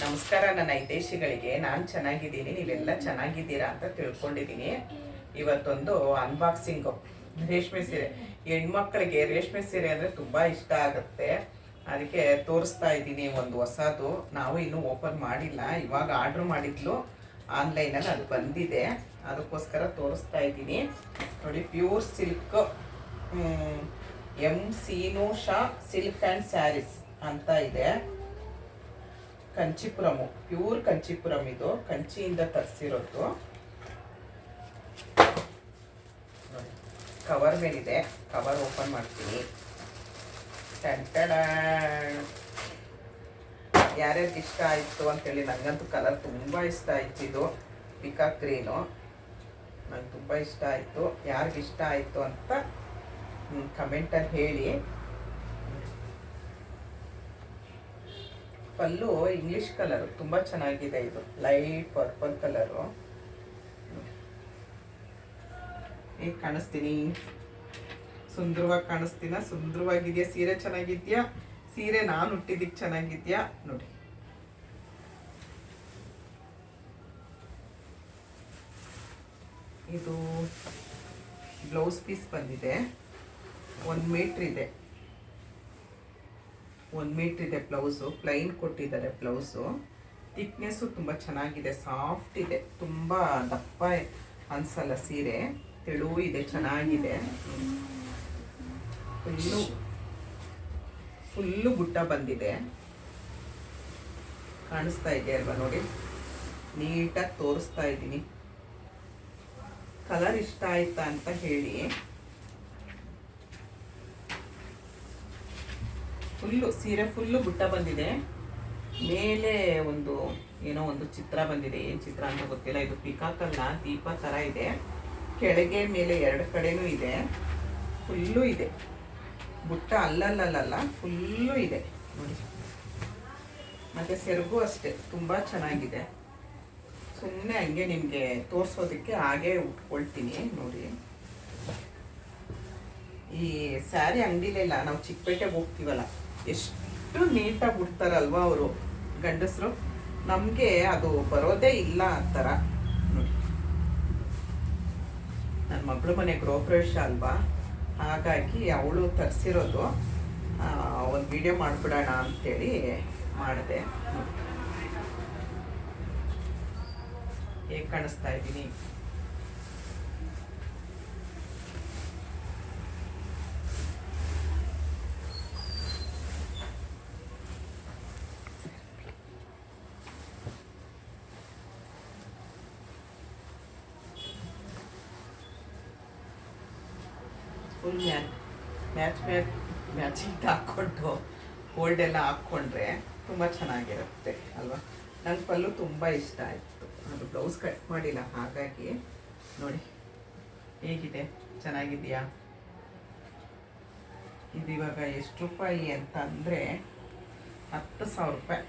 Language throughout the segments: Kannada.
ನಮಸ್ಕಾರ ನನ್ನ ಹಿತೈಷಿಗಳಿಗೆ. ನಾನು ಚೆನ್ನಾಗಿದ್ದೀನಿ, ನೀವೆಲ್ಲ ಚೆನ್ನಾಗಿದ್ದೀರಾ ಅಂತ ತಿಳ್ಕೊಂಡಿದ್ದೀನಿ. ಇವತ್ತೊಂದು ಅನ್ಬಾಕ್ಸಿಂಗು ರೇಷ್ಮೆ ಸೀರೆ. ಹೆಣ್ಮಕ್ಳಿಗೆ ರೇಷ್ಮೆ ಸೀರೆ ಅಂದರೆ ತುಂಬ ಇಷ್ಟ ಆಗುತ್ತೆ. ಅದಕ್ಕೆ ತೋರಿಸ್ತಾ ಇದ್ದೀನಿ ಒಂದು ಹೊಸದು. ನಾವು ಇನ್ನೂ ಓಪನ್ ಮಾಡಿಲ್ಲ, ಇವಾಗ ಆರ್ಡ್ರ್ ಮಾಡಿದ್ಲು ಆನ್ಲೈನಲ್ಲಿ, ಅದು ಬಂದಿದೆ, ಅದಕ್ಕೋಸ್ಕರ ತೋರಿಸ್ತಾ ಇದ್ದೀನಿ. ನೋಡಿ, ಪ್ಯೂರ್ ಸಿಲ್ಕ್ ಸೀನೋಶಾ ಸಿಲ್ಕ್ ಆ್ಯಂಡ್ ಸ್ಯಾರೀಸ್ ಅಂತ ಇದೆ. ಕಂಚಿಪುರಮು, ಪ್ಯೂರ್ ಕಂಚಿಪುರಂ. ಇದು ಕಂಚಿಯಿಂದ ತರಿಸಿರೋದು. ಕವರ್ ಮೇಲಿದೆ, ಕವರ್ ಓಪನ್ ಮಾಡ್ತೀನಿ. ಯಾರ್ಯಾರಿಗೆ ಇಷ್ಟ ಆಯಿತು ಅಂತೇಳಿ, ನನಗಂತೂ ಕಲರ್ ತುಂಬ ಇಷ್ಟ ಆಯ್ತು. ಇದು ಪಿಕಾಕ್ ಗ್ರೀನು ನಂಗೆ ತುಂಬ ಇಷ್ಟ ಆಯಿತು. ಯಾರಿಗಿಷ್ಟ ಆಯಿತು ಅಂತ ಕಮೆಂಟಲ್ಲಿ ಹೇಳಿ. ಪಲ್ಲು ಇಂಗ್ಲಿಷ್ ಕಲರು ತುಂಬ ಚೆನ್ನಾಗಿದೆ. ಇದು ಲೈಟ್ ಪರ್ಪಲ್ ಕಲರು. ಹೇಗೆ ಕಾಣಿಸ್ತೀನಿ? ಸುಂದರವಾಗಿ ಕಾಣಿಸ್ತೀನ? ಸುಂದರವಾಗಿದೆಯಾ? ಸೀರೆ ಚೆನ್ನಾಗಿದ್ಯಾ? ಸೀರೆ ನಾನು ಹುಟ್ಟಿದ್ದಕ್ಕೆ ಚೆನ್ನಾಗಿದ್ಯಾ? ನೋಡಿ, ಇದು ಬ್ಲೌಸ್ ಪೀಸ್ ಬಂದಿದೆ. 1 ಮೀಟ್ರ್ ಇದೆ. 1 ಮೀಟ್ರ್ ಇದೆ ಬ್ಲೌಸು. ಪ್ಲೈನ್ ಕೊಟ್ಟಿದ್ದಾರೆ ಬ್ಲೌಸು. ಥಿಕ್ನೆಸ್ಸು ತುಂಬ ಚೆನ್ನಾಗಿದೆ, ಸಾಫ್ಟ್ ಇದೆ, ತುಂಬ ದಪ್ಪ ಅನ್ಸಲ್ಲ ಸೀರೆ. ತೆಳು ಇದೆ, ಚೆನ್ನಾಗಿದೆ. ಫುಲ್ಲು ಬುಟ್ಟ ಬಂದಿದೆ. ಕಾಣಿಸ್ತಾ ಇದೆ ಅಲ್ವಾ? ನೋಡಿ, ನೀಟಾಗಿ ತೋರಿಸ್ತಾ ಇದ್ದೀನಿ. ಕಲರ್ ಇಷ್ಟ ಆಯ್ತಾ ಅಂತ ಹೇಳಿ. ಸೀರೆ ಫುಲ್ಲು ಬುಟ್ಟ ಬಂದಿದೆ. ಮೇಲೆ ಏನೋ ಒಂದು ಚಿತ್ರ ಬಂದಿದೆ. ಏನು ಚಿತ್ರ ಅಂತ ಗೊತ್ತಿಲ್ಲ. ಇದು ಪಿಕಾಕಲ್ಲ, ದೀಪ ಥರ ಇದೆ. ಕೆಳಗೆ ಮೇಲೆ 2 ಕಡೆನೂ ಇದೆ. ಫುಲ್ಲು ಇದೆ ಬುಟ್ಟ, ಅಲ್ಲಲ್ಲ ಫುಲ್ಲು ಇದೆ ನೋಡಿ. ಮತ್ತು ಸೆರಗು ಅಷ್ಟೇ ತುಂಬ ಚೆನ್ನಾಗಿದೆ. ಸುಮ್ಮನೆ ಹಂಗೆ ನಿಮಗೆ ತೋರಿಸೋದಕ್ಕೆ ಹಾಗೆ ಉಟ್ಕೊಳ್ತೀನಿ ನೋಡಿ. ಈ ಸ್ಯಾರಿ ಅಂಗಡಿಲೆಲ್ಲ ನಾವು ಚಿಕ್ಕಪೇಟೆಗೆ ಹೋಗ್ತೀವಲ್ಲ, ಎಷ್ಟು ನೀಟಾಗಿ ಉಡ್ತಾರಲ್ವ ಅವರು ಗಂಡಸರು. ನಮಗೆ ಅದು ಬರೋದೇ ಇಲ್ಲ ಆ ಥರ ನೋಡಿ. ನನ್ನ ಮಗಳು ಮನೆ ಗೃಹಪ್ರವೇಶ ಅಲ್ವಾ, ಹಾಗಾಗಿ ಅವಳು ತರಿಸಿರೋದು. ಒಂದು ವಿಡಿಯೋ ಮಾಡಿಬಿಡೋಣ ಅಂತೇಳಿ ಮಾಡಿದೆ. ಹೇಗೆ ಕಾಣಿಸ್ತಾ ಇದ್ದೀನಿ? ಫುಲ್ ಮ್ಯಾಚಿಂಗ್ ಹಾಕ್ಕೊಂಡು ಗೋಲ್ಡೆಲ್ಲ ಹಾಕ್ಕೊಂಡ್ರೆ ತುಂಬ ಚೆನ್ನಾಗಿರುತ್ತೆ ಅಲ್ವಾ? ನನ್ನ ಪಲ್ಲು ತುಂಬ ಇಷ್ಟ ಆಯಿತು. ಅದು ಬ್ಲೌಸ್ ಕಟ್ ಮಾಡಿಲ್ಲ, ಹಾಗಾಗಿ ನೋಡಿ ಹೇಗಿದೆ, ಚೆನ್ನಾಗಿದೆಯಾ? ಇದು ಇವಾಗ ಎಷ್ಟು ರೂಪಾಯಿ ಅಂತ ಅಂದರೆ 10,000 ರೂಪಾಯಿ.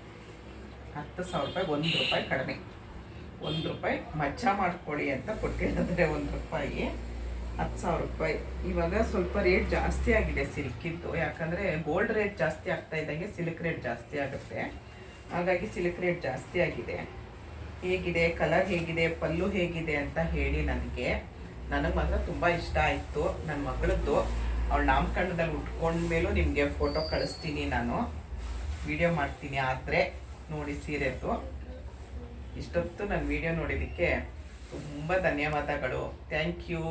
10,000 ರೂಪಾಯಿ, 1 ರೂಪಾಯಿ ಕಡಿಮೆ. 1 ರೂಪಾಯಿ ಮಚ್ಚಾ ಮಾಡ್ಕೊಳ್ಳಿ ಅಂತ ಕೊಟ್ಟಿದ್ದಾರೆ. 1 ರೂಪಾಯಿ 10,000 ರೂಪಾಯಿ. ಇವಾಗ ಸ್ವಲ್ಪ ರೇಟ್ ಜಾಸ್ತಿ ಆಗಿದೆ ಸಿಲ್ಕಿದ್ದು, ಯಾಕಂದರೆ ಗೋಲ್ಡ್ ರೇಟ್ ಜಾಸ್ತಿ ಆಗ್ತಾ ಇದ್ದಂಗೆ ಸಿಲ್ಕ್ ರೇಟ್ ಜಾಸ್ತಿ ಆಗುತ್ತೆ. ಹಾಗಾಗಿ ಸಿಲ್ಕ್ ರೇಟ್ ಜಾಸ್ತಿ ಆಗಿದೆ. ಹೇಗಿದೆ ಕಲರ್, ಹೇಗಿದೆ ಪಲ್ಲು, ಹೇಗಿದೆ ಅಂತ ಹೇಳಿ. ನನಗೆ ಮಾತ್ರ ತುಂಬ ಇಷ್ಟ ಆಯಿತು. ನನ್ನ ಮಗಳದ್ದು ಅವಳು ನಾಮಕರಣದಲ್ಲಿ ಉಟ್ಕೊಂಡ್ಮೇಲೂ ನಿಮಗೆ ಫೋಟೋ ಕಳಿಸ್ತೀನಿ, ನಾನು ವಿಡಿಯೋ ಮಾಡ್ತೀನಿ. ಆದರೆ ನೋಡಿ ಸೀರೆದು. ಇಷ್ಟೊತ್ತು ನನ್ನ ವಿಡಿಯೋ ನೋಡಿದ್ದಕ್ಕೆ ತುಂಬ ಧನ್ಯವಾದಗಳು. Thank you.